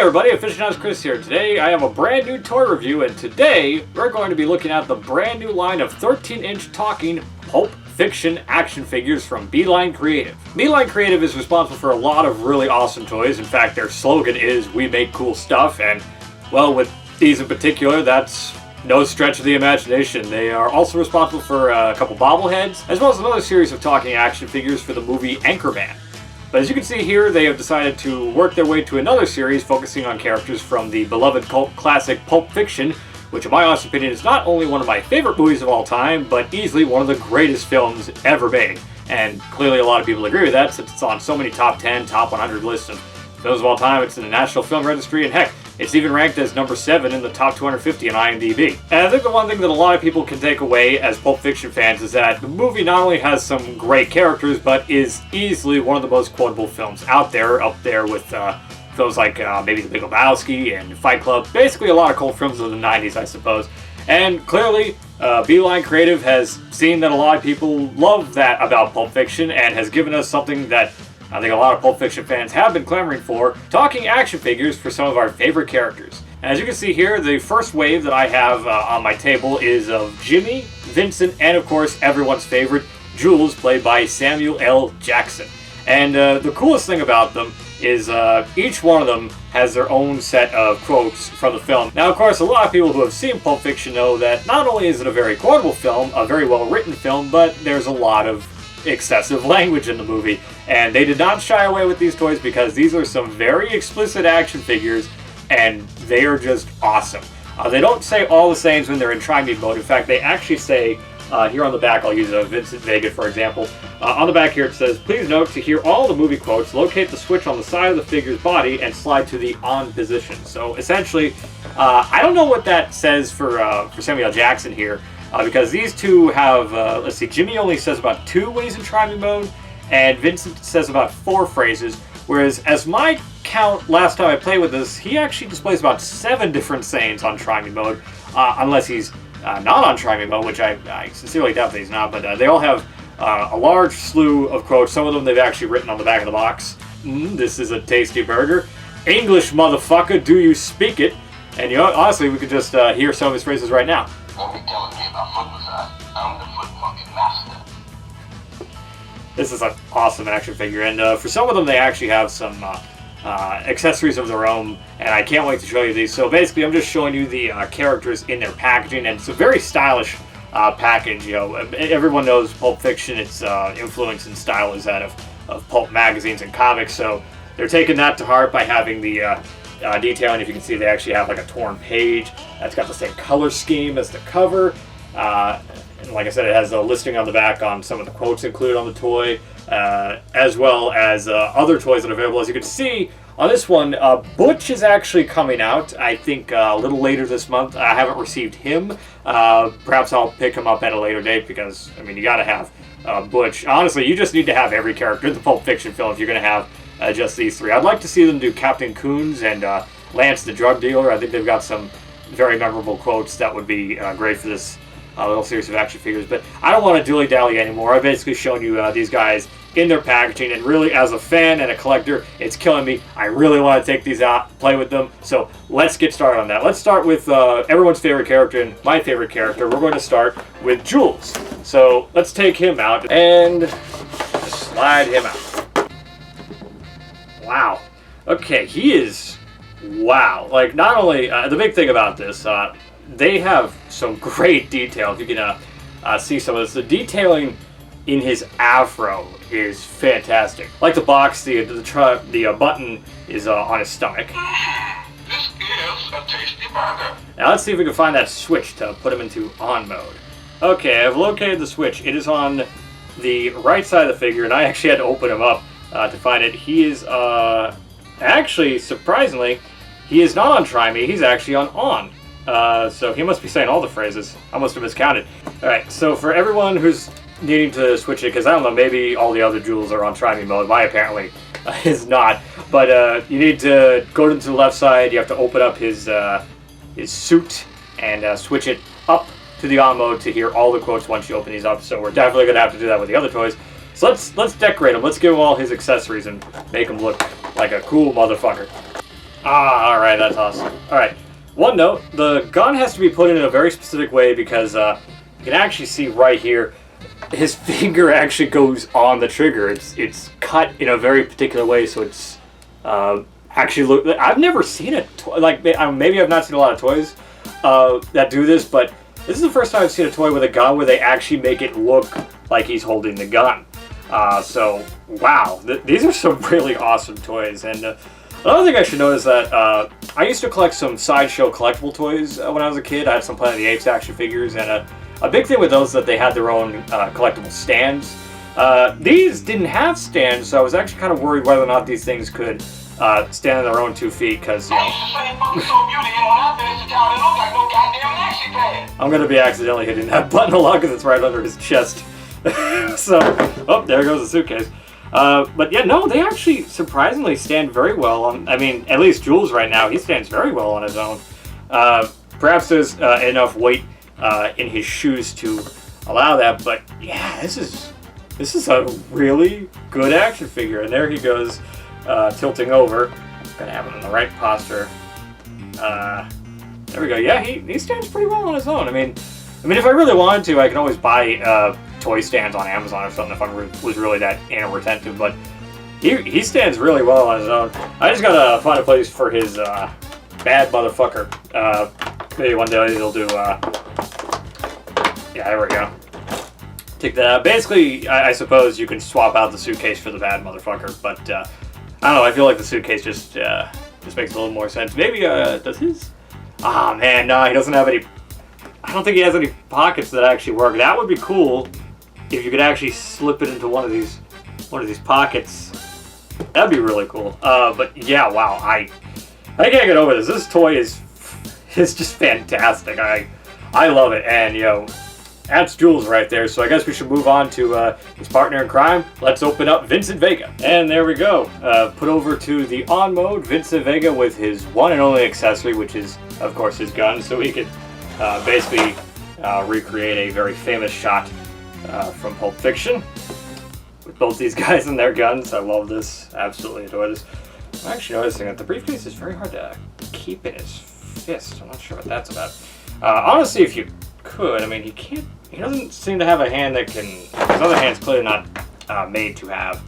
everybody, Aficionados Chris here. Today I have a brand new toy review, and today we're going to be looking at the brand new line of 13-inch talking Pulp Fiction action figures from Beeline Creative. Beeline Creative is responsible for a lot of really awesome toys. In fact, their slogan is "We make cool stuff," and well, with these in particular, that's no stretch of the imagination. They are also responsible for a couple bobbleheads, as well as another series of talking action figures for the movie Anchorman. But as you can see here, they have decided to work their way to another series focusing on characters from the beloved cult classic Pulp Fiction, which in my honest opinion is not only one of my favorite movies of all time, but easily one of the greatest films ever made. And clearly a lot of people agree with that, since it's on so many top 10, top 100 lists of films of all time. It's in the National Film Registry, and heck, it's even ranked as number 7 in the top 250 on IMDb. And I think the one thing that a lot of people can take away as Pulp Fiction fans is that the movie not only has some great characters, but is easily one of the most quotable films out there, up there with films like maybe The Big Lebowski and Fight Club. Basically a lot of cult films of the 90s, I suppose. And clearly, Beeline Creative has seen that a lot of people love that about Pulp Fiction and has given us something that I think a lot of Pulp Fiction fans have been clamoring for, talking action figures for some of our favorite characters. And as you can see here, the first wave that I have on my table is of Jimmy, Vincent, and of course everyone's favorite, Jules, played by Samuel L. Jackson. And the coolest thing about them is each one of them has their own set of quotes from the film. Now, of course, a lot of people who have seen Pulp Fiction know that not only is it a very quotable film, a very well-written film, but there's a lot of excessive language in the movie. And they did not shy away with these toys because these are some very explicit action figures, and they are just awesome. They don't say all the sayings when they're in try me mode. In fact, they actually say, here on the back, I'll use Vincent Vega for example. On the back here it says, "Please note, to hear all the movie quotes, locate the switch on the side of the figure's body and slide to the on position." So essentially, I don't know what that says for Samuel L. Jackson here, because these two have, let's see, Jimmy only says about 2 when he's in try me mode, and Vincent says about 4 phrases, whereas as my count last time I played with this, he actually displays about 7 different sayings on try me mode, unless he's not on try me mode, which I sincerely doubt that he's not, but they all have a large slew of quotes. Some of them they've actually written on the back of the box. "This is a tasty burger." "English, motherfucker, do you speak it?" And you know, honestly, we could just hear some of his phrases right now. "Don't be telling me about foot massage. I'm the foot fucking master." This is an awesome action figure, and for some of them they actually have some accessories of their own, and I can't wait to show you these. So basically I'm just showing you the characters in their packaging, and it's a very stylish package. You know, everyone knows Pulp Fiction, its influence and style is that of pulp magazines and comics, so they're taking that to heart by having the detailing. If you can see, they actually have like a torn page that's got the same color scheme as the cover. And like I said, it has a listing on the back on some of the quotes included on the toy, as well as other toys that are available. As you can see on this one, Butch is actually coming out, I think a little later this month. I haven't received him. Perhaps I'll pick him up at a later date because, I mean, you gotta have Butch. Honestly, you just need to have every character in the Pulp Fiction film if you're gonna have just these 3. I'd like to see them do Captain Coons and Lance the Drug Dealer. I think they've got some very memorable quotes that would be great for this little series of action figures. But I don't want to dilly-dally anymore. I've basically shown you these guys in their packaging, and really, as a fan and a collector, it's killing me. I really want to take these out, play with them, so let's get started on that. Let's start with everyone's favorite character and my favorite character. We're going to start with Jules. So let's take him out and slide him out. Wow. Okay, he is, wow. Like, not only, the big thing about this, they have some great detail. If you can see some of this, the detailing in his afro is fantastic. Like the box, the button is on his stomach. This is a tasty burger. Now let's see if we can find that switch to put him into on mode. Okay, I've located the switch. It is on the right side of the figure, and I actually had to open him up to find it. He is actually, surprisingly, he is not on try me. He's actually on. So he must be saying all the phrases. I must have miscounted. Alright, so for everyone who's needing to switch it, because I don't know, maybe all the other Jules are on try me mode. Mine apparently is not. But you need to go to the left side. You have to open up his suit and switch it up to the on mode to hear all the quotes once you open these up. So we're definitely going to have to do that with the other toys. So let's decorate him. Let's give him all his accessories and make him look like a cool motherfucker. Ah, alright, that's awesome. Alright, one note, the gun has to be put in a very specific way because you can actually see right here, his finger actually goes on the trigger. It's cut in a very particular way, so it's actually I've never seen a toy, like, maybe I've not seen a lot of toys that do this, but this is the first time I've seen a toy with a gun where they actually make it look like he's holding the gun. So, wow, these are some really awesome toys. And another thing I should note is that I used to collect some Sideshow collectible toys when I was a kid. I had some Planet of the Apes action figures, and a big thing with those is that they had their own collectible stands. These didn't have stands, so I was actually kind of worried whether or not these things could stand on their own 2 feet, because, you know, I'm going to be accidentally hitting that button a lot because it's right under his chest. So, oh, there goes the suitcase. But yeah, no, they actually surprisingly stand very well on, I mean, at least Jules right now, he stands very well on his own. Perhaps there's enough weight in his shoes to allow that, but yeah, this is a really good action figure. And there he goes, tilting over. Gonna have him in the right posture. There we go. Yeah, he stands pretty well on his own. I mean, if I really wanted to, I can always buy toy stands on Amazon or something if I was really that anal retentive. But he stands really well on his own. I just gotta find a place for his bad motherfucker. Maybe one day he'll do. Yeah, there we go. Take that out. Basically, I suppose you can swap out the suitcase for the bad motherfucker, but I don't know. I feel like the suitcase just makes a little more sense. Maybe does his? Ah, man, no, he doesn't have any. I don't think he has any pockets that actually work. That would be cool if you could actually slip it into one of these pockets. That'd be really cool. But yeah, wow, I can't get over this. This toy is just fantastic. I love it, and you know, that's Jules right there. So I guess we should move on to his partner in crime. Let's open up Vincent Vega, and there we go. Put over to the on mode, Vincent Vega with his one and only accessory, which is of course his gun. So he could basically recreate a very famous shot from Pulp Fiction with both these guys and their guns. I love this. Absolutely adore this. I'm actually noticing that the briefcase is very hard to keep in his fist. I'm not sure what that's about. Honestly, if you could, I mean, he doesn't seem to have a hand that can, his other hand's clearly not made to have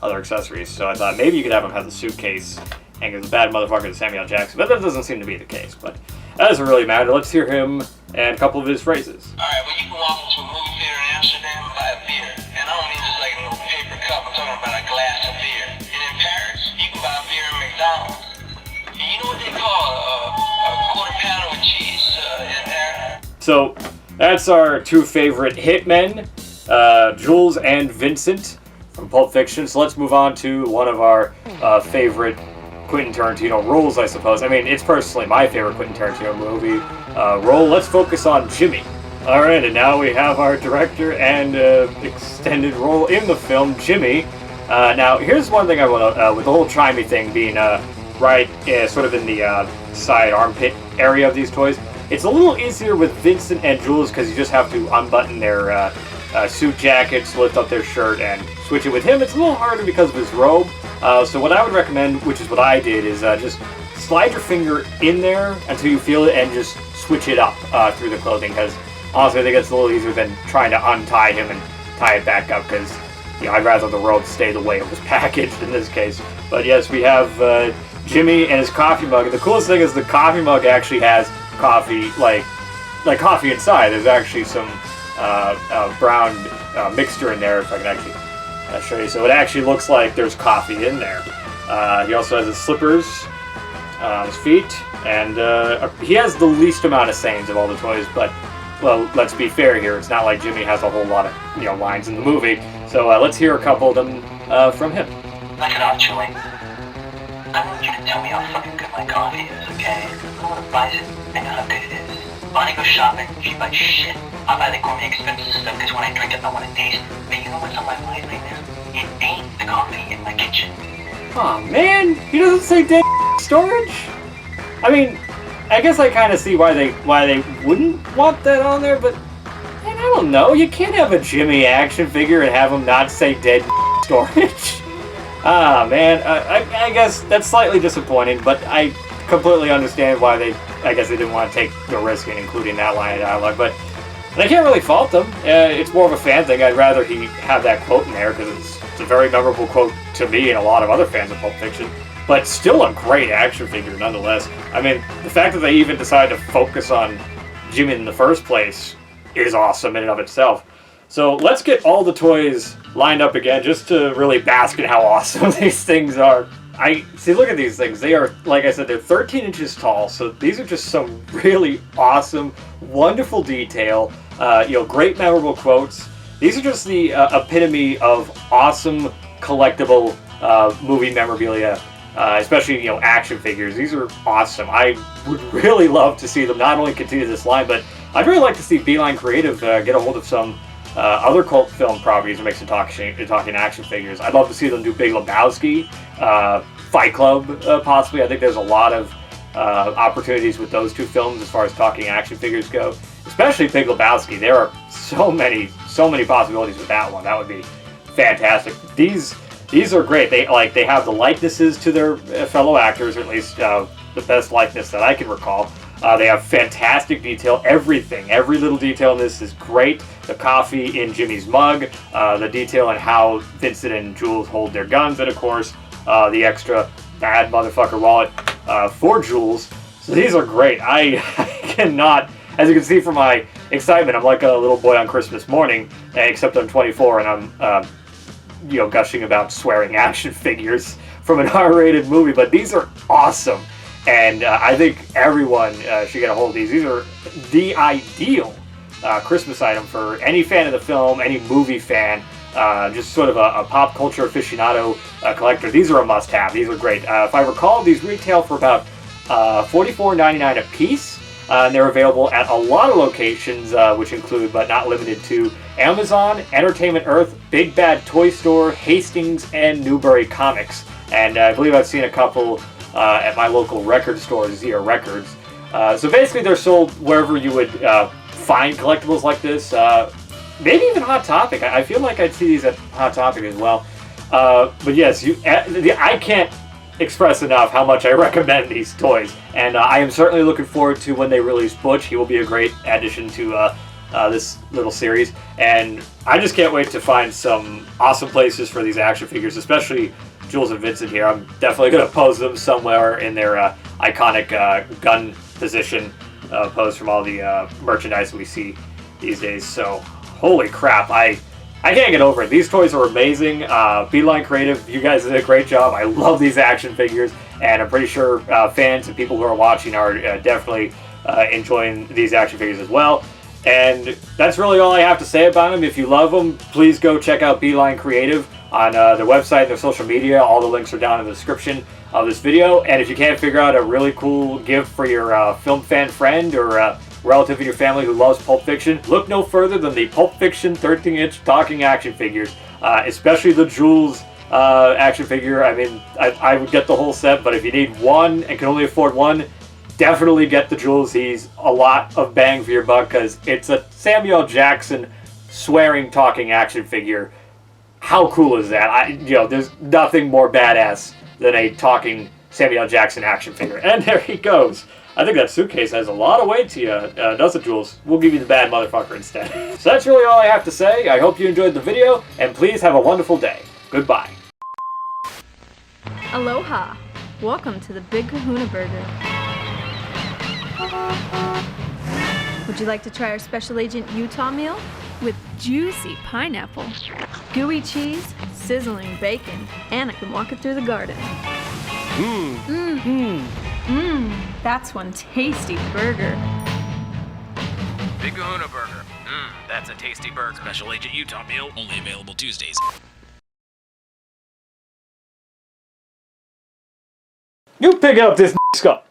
other accessories, so I thought maybe you could have him have the suitcase and give the bad motherfucker to Samuel Jackson, but that doesn't seem to be the case. But that doesn't really matter. Let's hear him and a couple of his phrases. Alright, well, you can walk into a movie theater in Amsterdam and buy a beer. And I don't mean just like a little paper cup, I'm talking about a glass of beer. And in Paris, you can buy beer at McDonald's. And you know what they call a quarter pounder with cheese in there? So, that's our two favorite hitmen, Jules and Vincent from Pulp Fiction. So let's move on to one of our favorite Quentin Tarantino roles, I suppose. I mean, it's personally my favorite Quentin Tarantino movie role. Let's focus on Jimmy. Alright, and now we have our director and extended role in the film, Jimmy. Now, here's one thing I want to, with the whole chimey thing being right sort of in the side armpit area of these toys, it's a little easier with Vincent and Jules because you just have to unbutton their suit jackets, lift up their shirt, and switch it. With him, it's a little harder because of his robe. So what I would recommend, which is what I did, is just slide your finger in there until you feel it and just switch it up through the clothing, because honestly I think it's a little easier than trying to untie him and tie it back up, because you know, I'd rather the robe stay the way it was packaged in this case. But yes, we have Jimmy and his coffee mug, and the coolest thing is the coffee mug actually has coffee, like coffee inside. There's actually some brown mixture in there, if I can actually show you. So it actually looks like there's coffee in there. He also has his slippers on his feet, and he has the least amount of sayings of all the toys, but well, let's be fair here, it's not like Jimmy has a whole lot of lines in the movie. So let's hear a couple of them from him. Knock it off, Julie. I want you to tell me how fucking good my coffee is, okay? I want to buy it and how good it is. Bonnie goes shopping, she buys shit. I buy the gourmet expensive stuff because when I drink it, I want to taste it. But you know what's on my mind right now? It ain't the coffee in my kitchen. Aw, man, he doesn't say damn storage? I mean, I guess I kind of see why they wouldn't want that on there, but man, I don't know. You can't have a Jimmy action figure and have him not say dead storage. Ah, man, I guess that's slightly disappointing, but I completely understand why I guess they didn't want to take the risk in including that line of dialogue, but I can't really fault them. It's more of a fan thing. I'd rather he have that quote in there, because it's a very memorable quote to me and a lot of other fans of Pulp Fiction, but still a great action figure nonetheless. I mean, the fact that they even decided to focus on Jimmy in the first place is awesome in and of itself. So let's get all the toys lined up again just to really bask in how awesome these things are. See, look at these things. They are, like I said, they're 13 inches tall, so these are just some really awesome, wonderful detail, great memorable quotes. These are just the epitome of awesome collectible movie memorabilia, especially, action figures. These are awesome. I would really love to see them not only continue this line, but I'd really like to see Beeline Creative get a hold of some other cult film properties that make some talking action figures. I'd love to see them do Big Lebowski, Fight Club, possibly. I think there's a lot of opportunities with those two films as far as talking action figures go. Especially Big Lebowski. There are so many possibilities with that one. That would be fantastic. These are great. They have the likenesses to their fellow actors, or at least the best likeness that I can recall. They have fantastic detail. Every little detail in this is great. The coffee in Jimmy's mug, the detail on how Vincent and Jules hold their guns, and of course, the extra bad motherfucker wallet for Jules. So these are great. I cannot, as you can see from my excitement, I'm like a little boy on Christmas morning, except I'm 24 and I'm, gushing about swearing action figures from an R-rated movie. But these are awesome. And I think everyone should get a hold of these. These are the ideal Christmas item for any fan of the film, any movie fan, just sort of a pop culture aficionado collector. These are a must-have. These are great. If I recall, these retail for about $44.99 a piece. And they're available at a lot of locations, which include, but not limited to, Amazon, Entertainment Earth, Big Bad Toy Store, Hastings, and Newbury Comics. And I believe I've seen a couple at my local record store, Zia Records. So basically they're sold wherever you would find collectibles like this. Maybe even Hot Topic. I feel like I'd see these at Hot Topic as well. But yes, I can't express enough how much I recommend these toys. And I am certainly looking forward to when they release Butch. He will be a great addition to this little series. And I just can't wait to find some awesome places for these action figures, especially Jules and Vincent here. I'm definitely going to pose them somewhere in their iconic gun position pose from all the merchandise that we see these days. So, holy crap, I can't get over it. These toys are amazing. Beeline Creative, you guys did a great job. I love these action figures, and I'm pretty sure fans and people who are watching are definitely enjoying these action figures as well. And that's really all I have to say about them. If you love them, please go check out Beeline Creative on their website and their social media. All the links are down in the description of this video. And if you can't figure out a really cool gift for your film fan friend or relative in your family who loves Pulp Fiction, look no further than the Pulp Fiction 13-inch talking action figures, especially the Jules action figure. I mean, I would get the whole set, but if you need one and can only afford one, definitely get the Jules. He's a lot of bang for your buck because it's a Samuel Jackson swearing talking action figure. How cool is that? There's nothing more badass than a talking Samuel Jackson action figure. And there he goes. I think that suitcase has a lot of weight to you, does it, Jules? We'll give you the bad motherfucker instead. So that's really all I have to say. I hope you enjoyed the video, and please have a wonderful day. Goodbye. Aloha. Welcome to the Big Kahuna Burger. Would you like to try our Special Agent Utah meal? With juicy pineapple, gooey cheese, sizzling bacon, and I can walk it through the garden. That's one tasty burger. Big Kahuna Burger. That's a tasty burger. Special Agent Utah meal, only available Tuesdays. You pick up this skull.